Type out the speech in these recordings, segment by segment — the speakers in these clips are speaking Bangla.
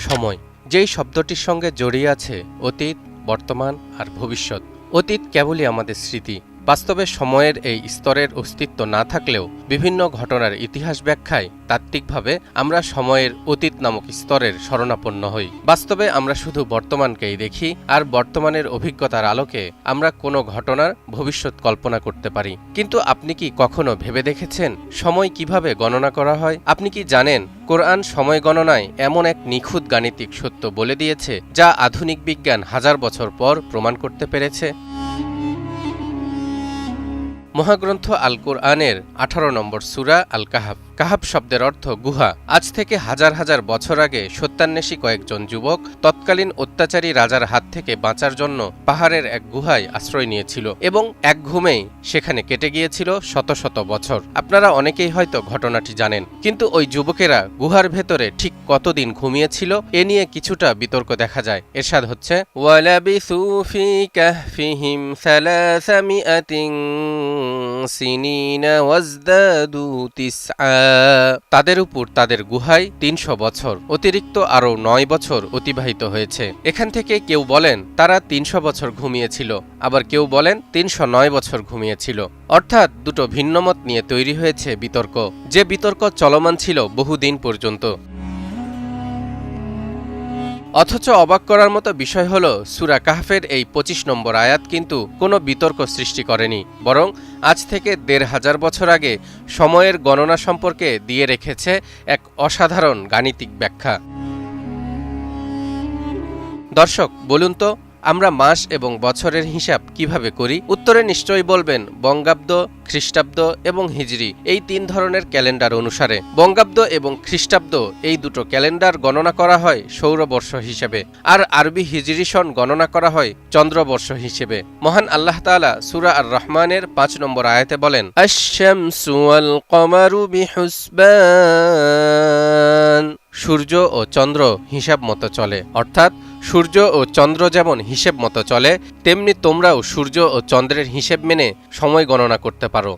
সময়, যেই শব্দটির সঙ্গে জড়িয়ে আছে অতীত, বর্তমান আর ভবিষ্যৎ। অতীত কেবলই আমাদের স্মৃতি। বাস্তবে সময়ের এই স্তরের অস্তিত্ব না থাকলেও বিভিন্ন ঘটনার ইতিহাস ব্যাখ্যায় তাত্ত্বিকভাবে আমরা সময়ের অতীত নামক স্তরের শরণাপন্ন হই। বাস্তবে আমরা শুধু বর্তমানকেই দেখি, আর বর্তমানের অভিজ্ঞতার আলোকে আমরা কোনো ঘটনার ভবিষ্যৎ কল্পনা করতে পারি। কিন্তু আপনি কি কখনো ভেবে দেখেছেন সময় কিভাবে গণনা করা হয়? আপনি কি জানেন কোরআন সময় গণনায় এমন এক নিখুঁত গাণিতিক সত্য বলে দিয়েছে যা আধুনিক বিজ্ঞান হাজার বছর পর প্রমাণ করতে পেরেছে? মহাগ্রন্থ আল কোরআনের 18 নম্বর সূরা আল কাহাফ। কাহাফ শব্দের অর্থ গুহা। আজ থেকে হাজার হাজার বছর আগে সত্যান্বেষী কয়েকজন যুবক তৎকালীন অত্যাচারী রাজার হাত থেকে বাঁচার জন্য পাহাড়ের এক গুহায় আশ্রয় নিয়েছিল এবং এক ঘুমেই সেখানে কেটে গিয়েছিল শত শত বছর। আপনারা অনেকেই হয়তো ঘটনাটি জানেন, কিন্তু ওই যুবকেরা গুহার ভেতরে ঠিক কতদিন ঘুমিয়েছিল এ নিয়ে কিছুটা বিতর্ক দেখা যায়। এরশাদ হচ্ছে, ওয়ালাবিসু ফি কাহফিহিম সালাসামিআতিন সিনিনা ওয়াজদাদু তিসআ। তাদের উপর তাদের গুহায় 300 বছর অতিরিক্ত আরও 9 বছর অতিবাহিত হয়েছে। এখান থেকে কেউ বলেন তারা 300 বছর ঘুমিয়েছিল, আবার কেউ বলেন 309 বছর ঘুমিয়েছিল। অর্থাৎ দুটো ভিন্নমত নিয়ে তৈরি হয়েছে বিতর্ক, যে বিতর্ক চলমান ছিল বহুদিন পর্যন্ত। অথচ অবাক করার মতো বিষয় হল, সূরা কাহফের এই 25 নম্বর আয়াত কিন্তু কোনো বিতর্ক সৃষ্টি করেনি, বরং আজ থেকে 1500 বছর আগে সময়ের গণনা সম্পর্কে দিয়ে রেখেছে এক অসাধারণ গাণিতিক ব্যাখ্যা। দর্শক, বলুন তো আমরা মাস এবং বছরের হিসাব কিভাবে করি? উত্তরে নিশ্চয়ই বলবেন বঙ্গাব্দ, খ্রিস্টাব্দ এবং হিজরি, এই 3 ধরনের ক্যালেন্ডার অনুসারে। বঙ্গাব্দ এবং খ্রিস্টাব্দ এই দুটো ক্যালেন্ডার গণনা করা হয় সৌরবর্ষ হিসেবে, আর আরবি হিজরি সন গণনা করা হয় চন্দ্রবর্ষ হিসেবে। মহান আল্লাহ তাআলা সূরা আর রহমানের 5 নম্বর আয়াতে বলেন, আশ-শামসু ওয়াল কমারু বিহুসবান। সূর্য ও চন্দ্র হিসাব মতো চলে, অর্থাৎ সূর্য ও চন্দ্র যেমন হিসেব মতো চলে, তেমনি তোমরাও সূর্য ও চন্দ্রের হিসেব মেনে সময় গণনা করতে পারো।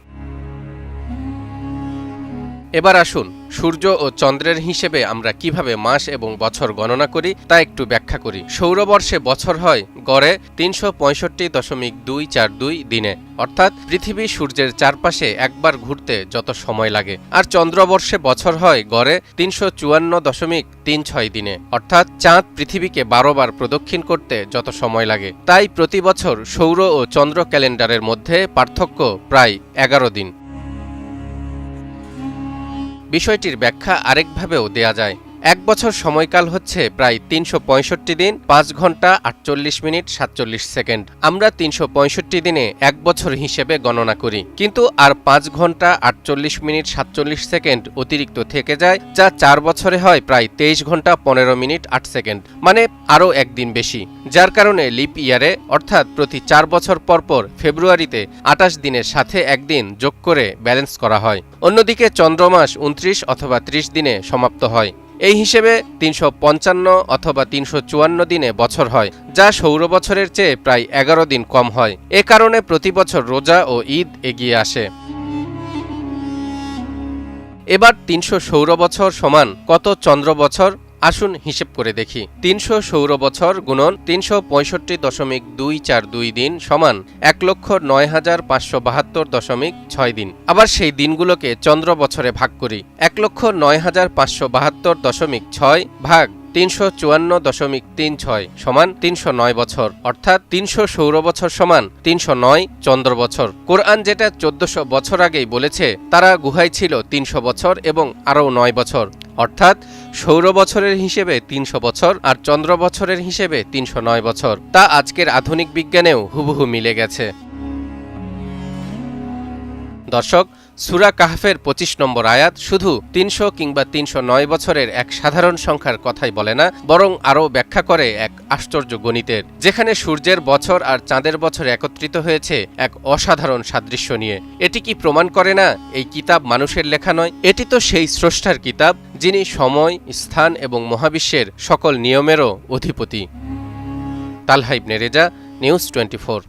এবার আসুন সূর্য ও চন্দ্রের হিসেবে আমরা কিভাবে মাস এবং বছর গণনা করি তা একটু ব্যাখ্যা করি। সৌরবর্ষে বছর হয় গড়ে 365.242 দিনে, অর্থাৎ পৃথিবী সূর্যের চারপাশে একবার ঘুরতে যত সময় লাগে। আর চন্দ্রবর্ষে বছর হয় গড়ে 354.36 দিনে, অর্থাৎ চাঁদ পৃথিবীকে 12 বার প্রদক্ষিণ করতে যত সময় লাগে। তাই প্রতি বছর সৌর ও চন্দ্র ক্যালেন্ডারের মধ্যে পার্থক্য প্রায় 11 দিন। বিষয়টির ব্যাখ্যা আরেকভাবেও দেয়া যায়। এক বছর সময়কাল হচ্ছে প্রায় 365 দিন 5 ঘন্টা 48 মিনিট 47 সেকেন্ড। আমরা 365 দিনে এক বছর হিসেবে গণনা করি, কিন্তু আর 5 ঘন্টা 48 মিনিট 47 সেকেন্ড অতিরিক্ত থেকে যায়, যা 4 বছরে হয় প্রায় 23 ঘন্টা 15 মিনিট 8 সেকেন্ড, মানে আরও একদিন বেশি। যার কারণে লিপ ইয়ারে, অর্থাৎ প্রতি 4 বছর পরপর ফেব্রুয়ারিতে 28 দিনের সাথে একদিন যোগ করে ব্যালেন্স করা হয়। অন্যদিকে চন্দ্রমাস 29 অথবা 30 দিনে সমাপ্ত হয়। এই হিসেবে 355 অথবা 354 দিনে বছর হয়, যা সৌর বছরের চেয়ে প্রায় 11 দিন কম হয়। এ কারণে প্রতি বছর রোজা ও ঈদ এগিয়ে আসে। এবার 300 সৌর বছর সমান কত চন্দ্র বছর? আসুন হিসেব করে দেখি। 300 সৌর বছর গুণন 365.242 দিন সমান 1,09,572.6 দিন। আবার সেই দিনগুলোকে চন্দ্র বছরে ভাগ করি। 1,09,572.6 ভাগ 354.36 সমান 309 বছর, অর্থাৎ 300 সৌর বছর সমান 309 চন্দ্র বছর। কোরআন যেটা 1400 বছর আগেই বলেছে, তারা গুহায় ছিল 300 বছর এবং আরও 9 বছর, অর্থাৎ সৌর বছরের হিসেবে 300 বছর আর চন্দ্র বছরের হিসেবে 309 বছর। তা আজকের আধুনিক বিজ্ঞানেও হুবহু মিলে গেছে। দর্শক, সূরা কাহফের 25 নম্বর আয়াত শুধু 300 কিংবা 309 বছরের এক সাধারণ সংখ্যার কথাই বলে না, বরং আরও ব্যাখ্যা করে এক আশ্চর্য গণিতের, যেখানে সূর্যের বছর আর চাঁদের বছর একত্রিত হয়েছে এক অসাধারণ সাদৃশ্য নিয়ে। এটি কি প্রমাণ করে না এই কিতাব মানুষের লেখা নয়? এটি তো সেই স্রষ্টার কিতাব, যিনি সময়, স্থান এবং মহাবিশ্বের সকল নিয়মেরও অধিপতি। তালহা ইবনে রেজা, নিউজ 24।